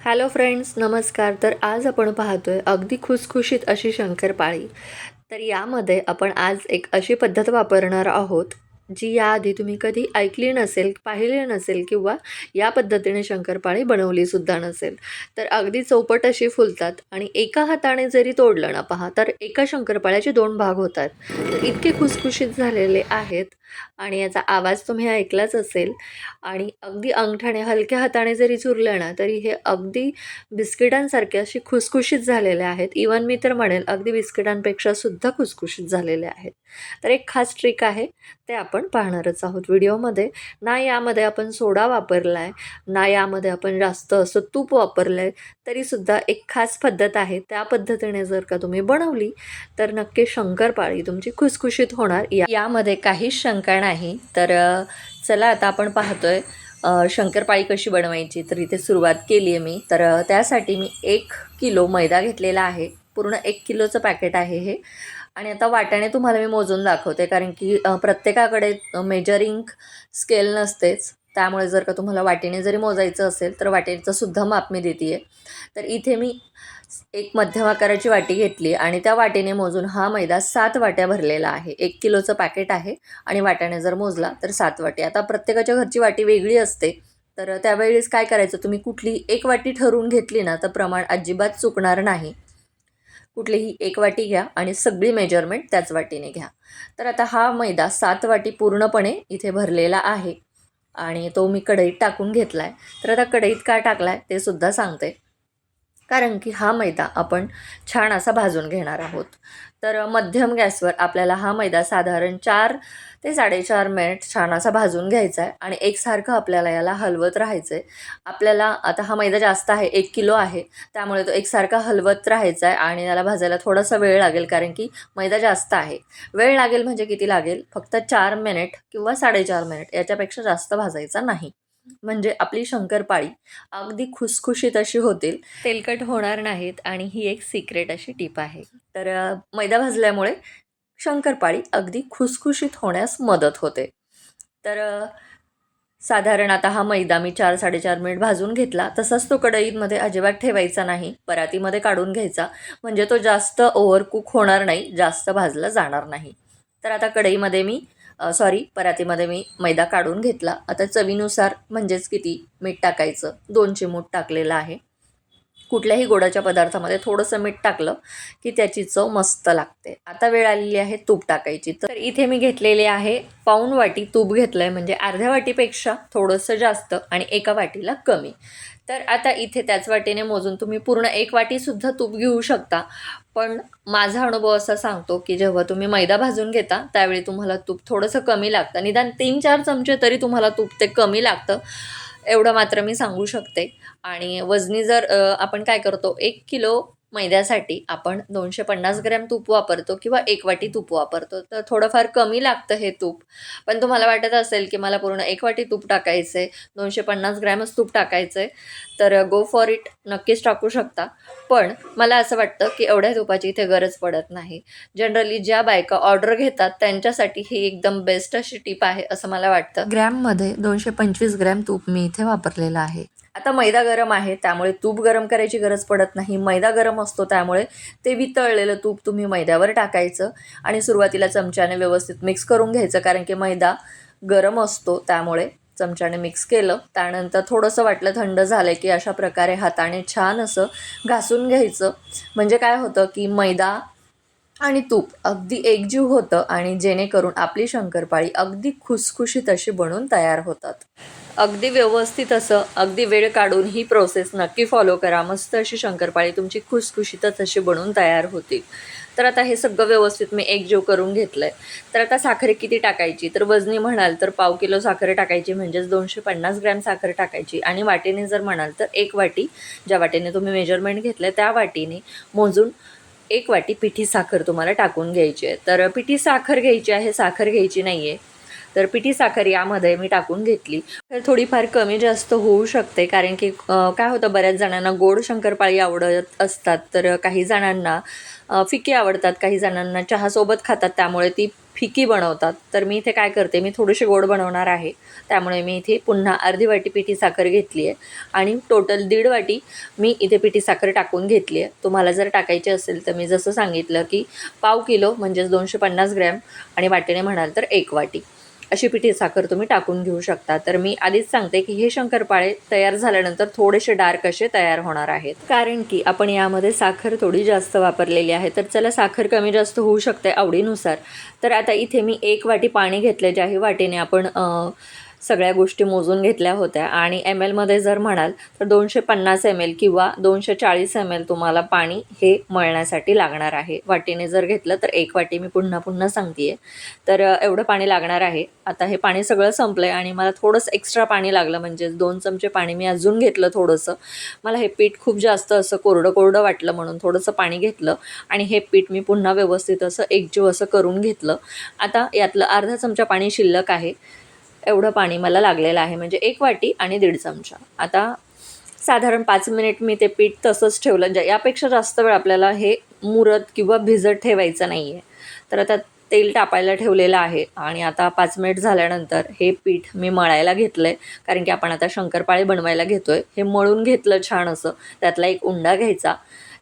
Hello friends, नमस्कार. तर आज आपण पाहतोय अगदी खुसखुशीत अशी शंकरपाळी. तर यामध्ये आपण आज एक अशी पद्धत वापरणार आहोत, जी याआधी तुम्ही कधी ऐकली नसेल, पाहिली नसेल किंवा या पद्धतीने शंकरपाळी बनवलीसुद्धा नसेल. तर अगदी चौपट अशी फुलतात आणि एका हाताने जरी तोडलं ना पहा, तर एका शंकरपाळ्याचे 2 भाग होतात. तर इतके खुसखुशीत झालेले आहेत आणि याचा आवाज तुम्ही ऐकलाच असेल. आणि अगदी अंगठाने हलक्या हाताने जरी चुरलं ना, तरी हे अगदी बिस्किटांसारखे असे खुसखुशीत झालेले आहेत. इवन मी तर म्हणेल अगदी बिस्किटांपेक्षा सुद्धा खुसखुशीत झालेले आहेत. तर एक खास ट्रिक आहे, ते आपण पाहणारच आहोत व्हिडिओमध्ये. ना यामध्ये आपण सोडा वापरला आहे, ना यामध्ये आपण जास्त असं तूप वापरलं आहे, तरीसुद्धा एक खास पद्धत आहे. त्या पद्धतीने जर का तुम्ही बनवली, तर नक्की शंकरपाळी तुमची खुसखुशीत होणार. यामध्ये काहीच शंका नाही. तर चला आता आपण पाहतोय शंकरपाळी कशी बनवायची. तर इथे सुरुवात केली आहे मी. तर त्यासाठी मी 1 किलो मैदा घेतलेला आहे. पूर्ण 1 किलोचं पॅकेट आहे हे. आणि आता वाट्याने तुम्हाला मी मोजून दाखवते, कारण की प्रत्येकाकडे मेजरिंग स्केल नसतेच. त्यामुळे जर का तुम्हाला वाटीने जरी मोजायचं असेल तर वाटीचं सुद्धा माप मी देते आहे. तर इथे मी एक मध्यम आकाराची वाटी घेतली आणि त्या वाटीने मोजून हा मैदा 7 वाट्या भरलेला आहे. 1 किलोचं पॅकेट आहे आणि वाट्याने जर मोजला तर 7 वाटी. आता प्रत्येकाच्या घरची वाटी वेगळी असते. तर त्यावेळेस काय करायचं, तुम्ही कुठली एक वाटी ठरवून घेतली ना, तर प्रमाण अजिबात चुकणार नाही. कुठलीही एक वाटी घ्या आणि सगळी मेजरमेंट त्याच वाटीने घ्या. तर आता हा मैदा 7 वाटी पूर्णपणे इथे भरलेला आहे आणि तो मी कढईत टाकून घेतला आहे. तर आता कढईत का टाकला आहे ते सुद्धा सांगते. कारण की हा मैदा आपण छान असा भाजून घेणार आहोत. तर मध्यम गॅसवर आपल्याला हा मैदा साधारण 4 ते 4.5 मिनिट छान असा भाजून घ्यायचा आहे आणि एकसारखं आपल्याला याला हलवत राहायचं आहे. आपल्याला आता हा मैदा जास्त आहे, 1 किलो आहे, त्यामुळे तो एकसारखा हलवत राहायचा आहे आणि याला भाजायला थोडासा वेळ लागेल, कारण की मैदा जास्त आहे. वेळ लागेल म्हणजे किती लागेल? फक्त 4 मिनिट किंवा 4.5 मिनिट, याच्यापेक्षा जास्त भाजायचा नाही. म्हणजे आपली शंकरपाळी अगदी खुसखुशीत अशी होतील, तेलकट होणार नाहीत आणि ही एक सिक्रेट अशी टिप आहे. तर मैदा भाजल्यामुळे शंकरपाळी अगदी खुसखुशीत होण्यास मदत होते. तर साधारण आता हा मैदा मी 4-4.5 मिनिट भाजून घेतला. तसाच तो कढईमध्ये अजिबात ठेवायचा नाही, परातीमध्ये काढून घ्यायचा. म्हणजे तो जास्त ओव्हरकुक होणार नाही, जास्त भाजला जाणार नाही. तर आता कढईमध्ये मी परातीमध्ये मी मैदा काढून घेतला. आता चवीनुसार म्हणजेच किती मीठ टाकायचं, 2 चिमूट टाकलेलं आहे. कुठल्याही गोडाच्या पदार्थामध्ये थोडंसं मीठ टाकलं की त्याची चव मस्त लागते. आता वेळ आलेली आहे तूप टाकायची. तर इथे मी घेतलेले आहे पाऊण वाटी तूप घेतलं आहे, म्हणजे अर्ध्या वाटीपेक्षा थोडंसं जास्त आणि एका वाटीला कमी. तर आता इथे त्याच वाटीने मोजून तुम्ही पूर्ण 1 वाटीसुद्धा तूप घेऊ शकता. पण माझा अनुभव असा सांगतो की जेव्हा तुम्ही मैदा भाजून घेता त्यावेळी तुम्हाला तूप थोडंसं कमी लागतं. निदान 3-4 चमचे तरी तुम्हाला तूप ते कमी लागतं, एवढं मात्र मी सांगू शकते. आणि वजनी जर आपण काय करतो, 1 किलो मैद्यासाठी आपण 250 ग्रॅम तूप वापरतो किंवा 1 वाटी तूप वापरतो. तर थोडंफार कमी लागतं हे तूप. पण तुम्हाला वाटत असेल की मला पूर्ण 1 वाटी तूप टाकायचं आहे, 250 ग्रॅमच तूप टाकायचं आहे, तर गो फॉर इट, नक्कीच टाकू शकता. पण मला असं वाटतं की एवढ्या तुपाची इथे गरज पडत नाही. जनरली ज्या बायका ऑर्डर घेतात त्यांच्यासाठी ही एकदम बेस्ट अशी टिप आहे असं मला वाटतं. ग्रॅममध्ये 225 ग्रॅम तूप मी इथे वापरलेलं आहे. आता मैदा गरम आहे त्यामुळे तूप गरम करायची गरज पडत नाही. मैदा गरम असतो त्यामुळे ते वितळलेलं तूप तुम्ही मैद्यावर टाकायचं आणि सुरुवातीला चमच्याने व्यवस्थित मिक्स करून घ्यायचं, कारण की मैदा गरम असतो त्यामुळे चमच्याने मिक्स केलं. त्यानंतर थोडंसं वाटलं थंड झालं की अशा प्रकारे हाताने छान असं घासून घ्यायचं. म्हणजे काय होतं की मैदा आणि तूप अगदी एकजीव होतं आणि जेणेकरून आपली शंकरपाळी अगदी खुसखुशीत अशी बनून तयार होतात. अगदी व्यवस्थित असं अगदी वेळ काढून ही प्रोसेस नक्की फॉलो करा. मस्त अशी शंकरपाळी तुमची खुसखुशीतच अशी बनून तयार होतील. तर आता हे सगळं व्यवस्थित मी एकजीव करून घेतलं आहे. तर आता साखर किती टाकायची, तर वजनी म्हणाल तर पाव किलो साखर टाकायची, म्हणजेच 250 ग्रॅम साखर टाकायची. आणि वाटीने जर म्हणाल तर 1 वाटी, ज्या वाटीने तुम्ही मेजरमेंट घेतलं त्या वाटीने मोजून 1 वाटी पिठी साखर तुम्हाला टाकून घ्यायची आहे. तर पिठी साखर घ्यायची आहे, साखर घ्यायची नाही आहे. तर पिठी साखर यामध्ये मी टाकून घेतली. तर थोडीफार कमी जास्त होऊ शकते, कारण की काय होतं, बऱ्याच जणांना गोड शंकरपाळी आवडत असतात, तर काही जणांना फिकी आवडतात, काही जणांना चहासोबत खातात, त्यामुळे ती फिकी बनवतात, तर मी इथे काय करते, मी थोडीशी गोड बनवणार आहे. त्यामुळे मी इथे पुन्हा अर्धी वाटी पिठी साखर घेतली आहे आणि टोटल 1.5 वाटी मी इथे पिठी साखर टाकून घेतली आहे. तुम्हाला जर टाकायची असेल तर मी जसं सांगितलं की पाव किलो म्हणजेच 250 ग्रॅम आणि वाटीने म्हणाल तर 1 वाटी अशी पिठी साखर तुम्ही टाकून घेऊ शकता. तर मी आधीच सांगते की हे शंकरपाळे तयार झाल्यानंतर थोडेसे डार्क असे तयार होणार आहेत, कारण की आपण यामध्ये साखर थोडी जास्त वापरलेली आहे. तर चला, साखर कमी जास्त होऊ शकते आवडीनुसार. तर आता इथे मी 1 वाटी पाणी घेतले, ज्याही वाटीने आपण सगळ्या गोष्टी मोजून घेतल्या होत्या. आणि ml जर म्हणाल तर 250 ml किंवा 240 ml तुम्हाला पाणी हे मळण्यासाठी लागणार आहे. वाटीने जर घेतलं तर 1 वाटी, मी पुन्हा सांगते आहे. तर एवढं पाणी लागणार आहे. आता हे पाणी सगळं संपलं आहे आणि मला थोडंसं एक्स्ट्रा पाणी लागलं, म्हणजे 2 चमचे पाणी मी अजून घेतलं थोडंसं. मला हे पीठ खूप जास्त असं कोरडं वाटलं म्हणून थोडंसं पाणी घेतलं आणि हे पीठ मी पुन्हा व्यवस्थित असं एकजीव असं करून घेतलं. आता यातलं अर्धा चमचा पाणी शिल्लक आहे. एवढं पाणी मला लागलेलं आहे, म्हणजे 1 वाटी आणि 1.5 चमचा. आता साधारण 5 मिनिट मी ते पीठ तसंच ठेवलं. यापेक्षा जास्त वेळ आपल्याला हे मुरत किंवा भिजत ठेवायचं नाही आहे. तर आता तेल तापायला ठेवलेलं आहे आणि आता 5 मिनिट झाल्यानंतर हे पीठ मी मळायला घेतलं आहे, कारण की आपण आता शंकरपाळे बनवायला घेतो आहे. हे मळून घेतलं छान असं. त्यातला एक उंडा घ्यायचा,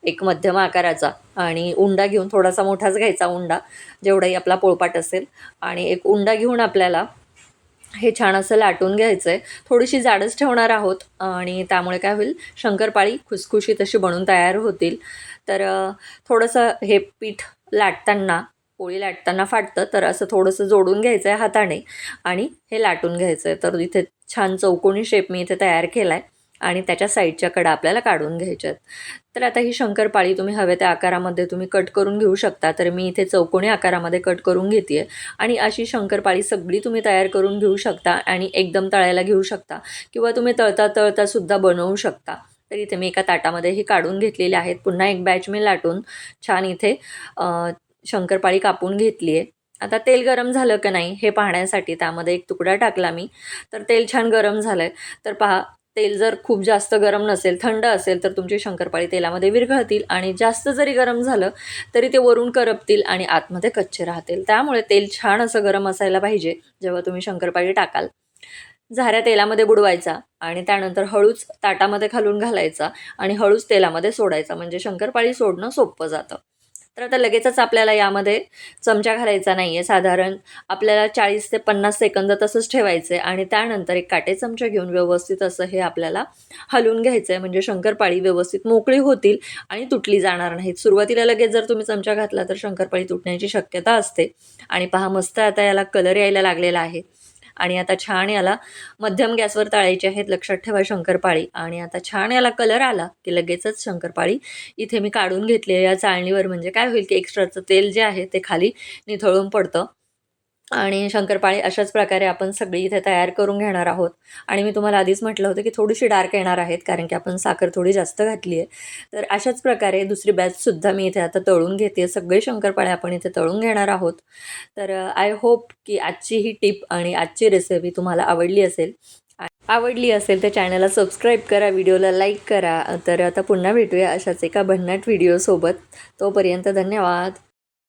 एक मध्यम आकाराचा, आणि उंडा घेऊन थोडासा मोठाच घ्यायचा उंडा, जेवढाही आपला पोळपाट असेल. आणि एक उंडा घेऊन आपल्याला हे छान असं लाटून घ्यायचं आहे. थोडीशी जाडच ठेवणार आहोत आणि त्यामुळे काय होईल, शंकरपाळी खुसखुशीत अशी बनून तयार होतील. तर थोडंसं हे पीठ लाटताना, पोळी लाटताना फाटतं, तर असं थोडंसं जोडून घ्यायचं आहे हाताने आणि हे लाटून घ्यायचं आहे. तर इथे छान चौकोनी शेप मी इथे तयार केला आहे आणि त्याच्या साईडच्या कडा आपल्याला काढून घ्यायच्या आहेत. तर आता ही शंकरपाळी तुम्ही हव्या त्या आकारामध्ये तुम्ही कट करून घेऊ शकता. तर मी इथे चौकोनी आकारामध्ये कट करून घेते आहे आणि अशी शंकरपाळी सगळी तुम्ही तयार करून घेऊ शकता आणि एकदम तळायला घेऊ शकता किंवा तुम्ही तळता सुद्धा बनवू शकता. तर इथे मी एका ताटामध्ये ही काढून घेतलेली आहेत. पुन्हा एक बॅच मी लाटून छान इथे शंकरपाळी कापून घेतली आहे. आता तेल गरम झालं का नाही हे पाहण्यासाठी त्यामध्ये एक तुकडा टाकला मी. तर तेल छान गरम झालं आहे. तर पहा, तेल जर खूप जास्त गरम नसेल, थंड असेल, तर तुमची शंकरपाळी तेलामध्ये विरघळतील आणि जास्त जरी गरम झालं तरी ते वरून करपतील आणि आतमध्ये कच्चे राहतील. त्यामुळे तेल छान असं गरम असायला पाहिजे जेव्हा तुम्ही शंकरपाळी टाकाल. झाऱ्या तेलामध्ये बुडवायचा आणि त्यानंतर हळूच ताटामध्ये खालून घालायचा आणि हळूच तेलामध्ये सोडायचा, म्हणजे शंकरपाळी सोडणं सोपं जातं. तर आता लगेचच आपल्याला यामध्ये चमचा घालायचा नाही आहे. साधारण आपल्याला 40 ते 50 सेकंद तसंच ठेवायचं आहे आणि त्यानंतर एक काटे चमचा घेऊन व्यवस्थित असं हे आपल्याला हलवून घ्यायचं आहे, म्हणजे शंकरपाळी व्यवस्थित मोकळी होतील आणि तुटली जाणार नाहीत. सुरुवातीला लगेच जर तुम्ही चमचा घातला तर शंकरपाळी तुटण्याची शक्यता असते. आणि पहा, मस्त आता याला कलर यायला लागलेला आहे आणि आता छान याला मध्यम गॅसवर तळायचे आहेत. लक्षात ठेवा शंकरपाळी. आणि आता छान याला कलर आला की लगेचच शंकरपाळी इथे मी काढून घेतली आहे या चाळणीवर, म्हणजे काय होईल की एक्स्ट्राचं तेल जे आहे ते खाली निथळून पडतं. आणि शंकरपाळी अशाच प्रकारे आपण सगळी इथे तयार करून घेणार आहोत. आणि मी तुम्हाला आधीच म्हटलं होतं की थोडीशी डार्क येणार आहेत, कारण की आपण साखर थोडी जास्त घातली आहे. तर अशाच प्रकारे दुसरी बॅचसुद्धा मी इथे आता तळून घेते. सगळे शंकरपाळे आपण इथे तळून घेणार आहोत. तर आय होप की आजची ही टिप आणि आजची रेसिपी तुम्हाला आवडली असेल. आवडली असेल तर चॅनलला सबस्क्राईब करा, व्हिडिओला लाईक करा. तर आता पुन्हा भेटूया अशाच एका भन्नाट व्हिडिओसोबत. तोपर्यंत धन्यवाद.